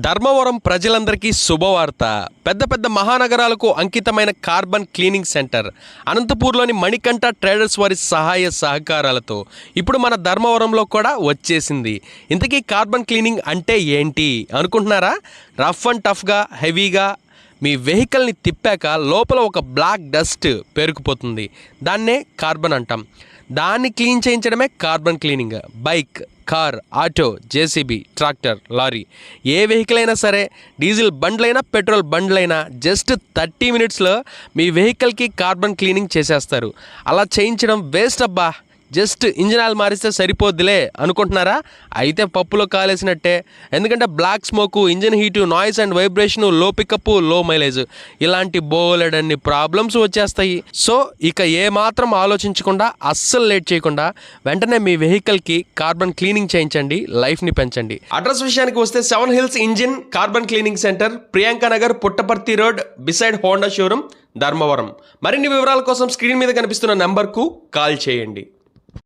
ధర్మవరం ప్రజలందరికీ శుభవార్త. పెద్ద పెద్ద మహానగరాలకు అంకితమైన కార్బన్ క్లీనింగ్ సెంటర్ అనంతపూర్లోని మణికంఠ ట్రేడర్స్ వారి సహాయ సహకారాలతో ఇప్పుడు మన ధర్మవరంలో కూడా వచ్చేసింది. ఇంతకీ కార్బన్ క్లీనింగ్ అంటే ఏంటి అనుకుంటున్నారా? రఫ్ అండ్ టఫ్గా హెవీగా మీ వెహికల్ని తిప్పాక లోపల ఒక బ్లాక్ డస్ట్ పేరుకుపోతుంది. దాన్నే కార్బన్ అంటాం. దాన్ని క్లీన్ చేయించడమే carbon cleaning. Bike, car, auto, JCB, tractor, lorry, ఏ వెహికల్ అయినా సరే, డీజిల్ బండ్లైనా పెట్రోల్ బండ్లైనా జస్ట్ 30 మినిట్స్లో మీ వెహికల్కి కార్బన్ క్లీనింగ్ చేసేస్తారు. అలా చేయించడం వేస్ట్ అబ్బా, జస్ట్ ఇంజిన్ ఆయిల్ మారిస్తే సరిపోద్దిలే అనుకుంటున్నారా? అయితే పప్పులో కాలేసినట్టే. ఎందుకంటే black smoke, engine heat, noise and vibration, low pickup, low mileage ఇలాంటి బోలెడన్ని ప్రాబ్లమ్స్ వచ్చేస్తాయి. సో ఇక ఏమాత్రం ఆలోచించకుండా, అస్సలు లేట్ చేయకుండా వెంటనే మీ వెహికల్కి కార్బన్ క్లీనింగ్ చేయించండి, లైఫ్ని పెంచండి. అడ్రస్ విషయానికి వస్తే 7 Hills engine carbon cleaning centre, Priyanka Nagar, Puttaparthi road, beside Honda showroom, Dharmavaram. మరిన్ని వివరాల కోసం స్క్రీన్ మీద కనిపిస్తున్న నెంబర్కు కాల్ చేయండి.